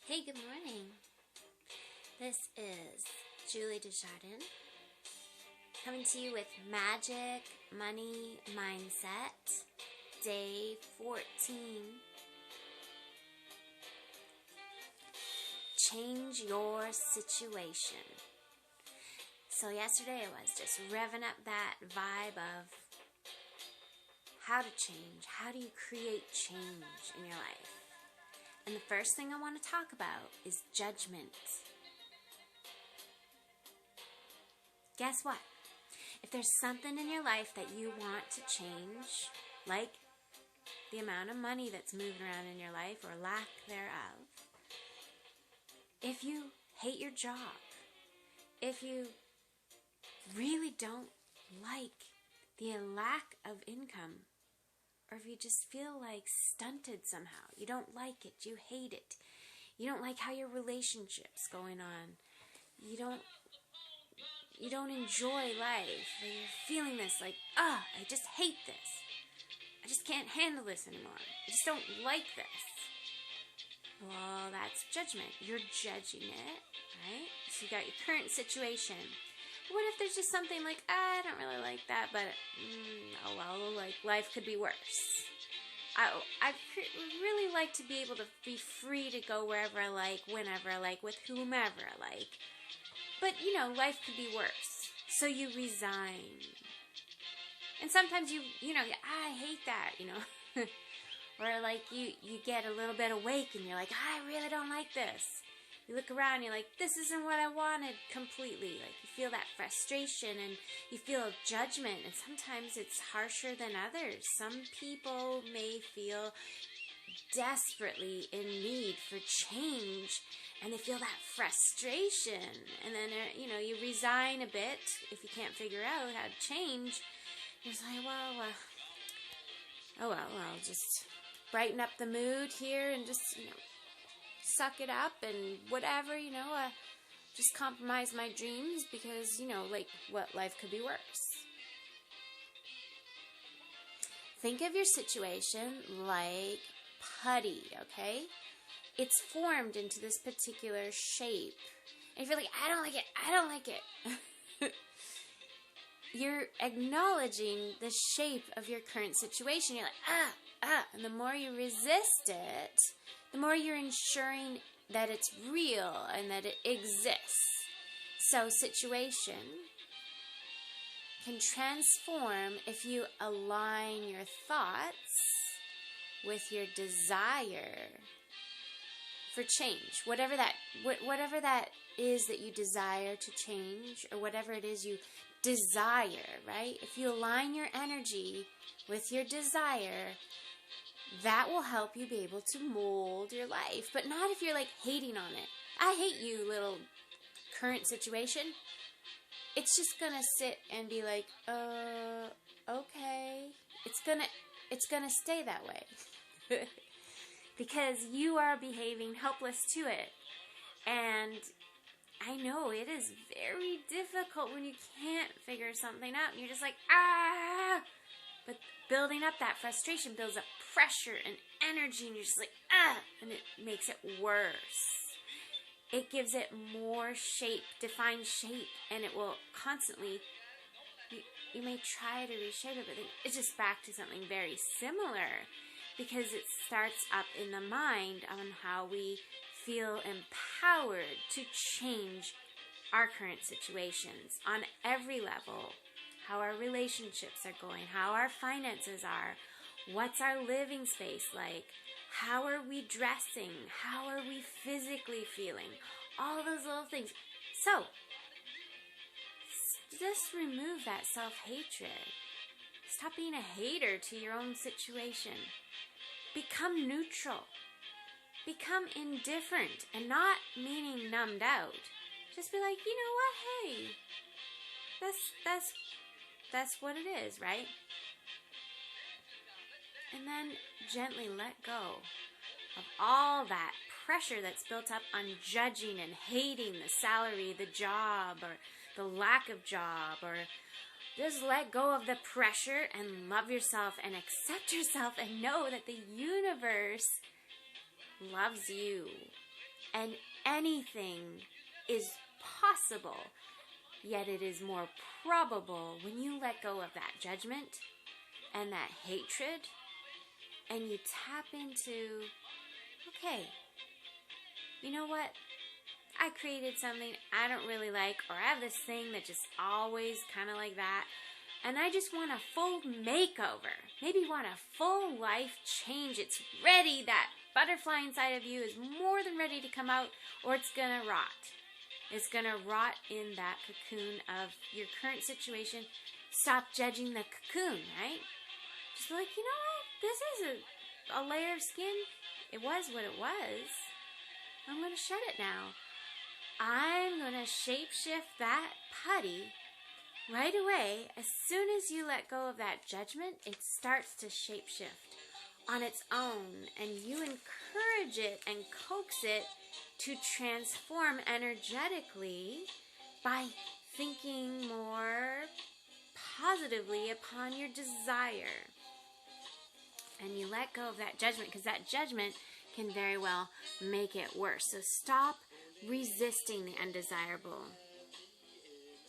Hey, good morning. This is Julie Desjardins coming to you with Magic Money Mindset, Day 14. Change your situation. So yesterday I was just revving up that vibe of how to change. How do you create change in your life? And the first thing I want to talk about is judgment. Guess what? If there's something in your life that you want to change, like the amount of money that's moving around in your life or lack thereof, if you hate your job, if you really don't like the lack of income, or if you just feel like stunted somehow, you don't like it, you hate it, you don't like how your relationship's going on, you don't enjoy life, or you're feeling this like, I just hate this, I just can't handle this anymore, I just don't like this. Well, that's judgment. You're judging it, right? So you got your current situation. What if there's just something like, I don't really like that, but like life could be worse. I really like to be able to be free to go wherever I like, whenever I like, with whomever I like. But, life could be worse. So you resign. And sometimes I hate that, Or like you get a little bit awake and you're like, I really don't like this. You look around and you're like, this isn't what I wanted completely. Like you feel that frustration and you feel judgment, and sometimes it's harsher than others. Some people may feel desperately in need for change and they feel that frustration, and then you resign a bit if you can't figure out how to change. You're just like, I'll just brighten up the mood here and just suck it up and whatever, just compromise my dreams because, what life could be worse. Think of your situation like putty, okay? It's formed into this particular shape. And if you're like, I don't like it. You're acknowledging the shape of your current situation. You're like, and the more you resist it, the more you're ensuring that it's real and that it exists. So situation can transform if you align your thoughts with your desire for change. Whatever that is that you desire to change, or whatever it is you desire, right? If you align your energy with your desire, that will help you be able to mold your life. But not if you're like hating on it. I hate you, little current situation. It's just gonna sit and be like, okay. It's gonna stay that way. Because you are behaving helpless to it. And I know it is very difficult when you can't figure something out and you're just like, But building up that frustration builds up pressure and energy, and you're just like, and it makes it worse. It gives it more shape, defined shape, and it will constantly, you may try to reshape it, but then it's just back to something very similar, because it starts up in the mind on how we feel empowered to change our current situations on every level. How our relationships are going, how our finances are, what's our living space like, how are we dressing, how are we physically feeling, all those little things. So, just remove that self-hatred. Stop being a hater to your own situation. Become neutral. Become indifferent, and not meaning numbed out. Just be like, you know what, hey, that's what it is, right? And then gently let go of all that pressure that's built up on judging and hating the salary, the job, or the lack of job, or just let go of the pressure and love yourself and accept yourself and know that the universe loves you and anything is possible. Yet it is more probable when you let go of that judgment and that hatred, and you tap into, okay, you know what? I created something I don't really like, or I have this thing that just always kind of like that, and I just want a full makeover. Maybe want a full life change. It's ready. That butterfly inside of you is more than ready to come out, or it's gonna rot. It's gonna rot in that cocoon of your current situation. Stop judging the cocoon, right? Just be like, you know what? This is a layer of skin. It was what it was. I'm gonna shed it now. I'm gonna shapeshift that putty right away. As soon as you let go of that judgment, it starts to shapeshift on its own, and you encourage it and coax it to transform energetically by thinking more positively upon your desire. And you let go of that judgment, because that judgment can very well make it worse. So stop resisting the undesirable.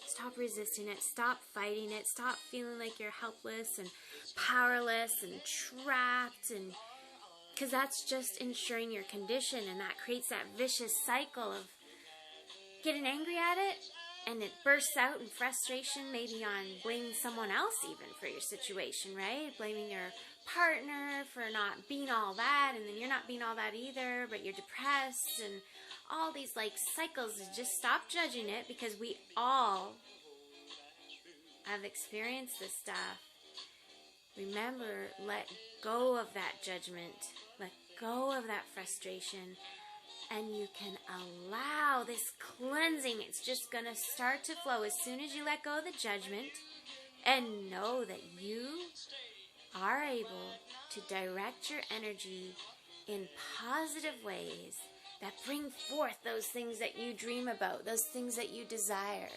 Stop resisting it. Stop fighting it. Stop feeling like you're helpless and powerless and trapped, and because that's just ensuring your condition, and that creates that vicious cycle of getting angry at it, and it bursts out in frustration, maybe on blaming someone else even for your situation, right? Blaming your partner for not being all that, and then you're not being all that either, but you're depressed, and all these like cycles. Just stop judging it, because we all have experienced this stuff. Remember, let go of that judgment. Let go of that frustration. And you can allow this cleansing. It's just going to start to flow as soon as you let go of the judgment. And know that you are able to direct your energy in positive ways that bring forth those things that you dream about, those things that you desire.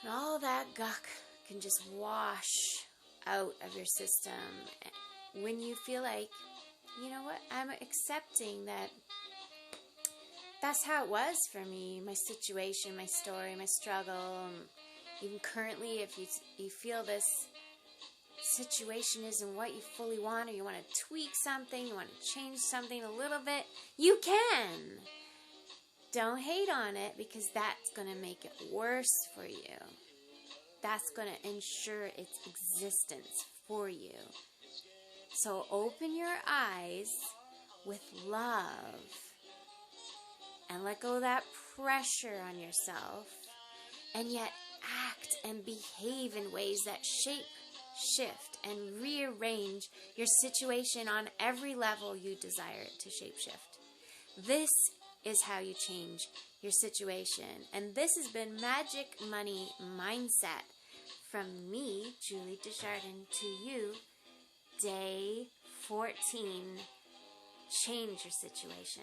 And all that gunk can just wash out of your system when you feel like, you know what, I'm accepting that that's how it was for me, my situation, my story, my struggle. Even currently, if you feel this situation isn't what you fully want, or you want to tweak something, you want to change something a little bit, you can. Don't hate on it, because that's going to make it worse for you. That's going to ensure its existence for you. So open your eyes with love and let go of that pressure on yourself, and yet act and behave in ways that shape, shift, and rearrange your situation on every level you desire it to shapeshift. This is how you change your situation. And this has been Magic Money Mindset from me, Julie Desjardins, to you, day 14. Change your situation.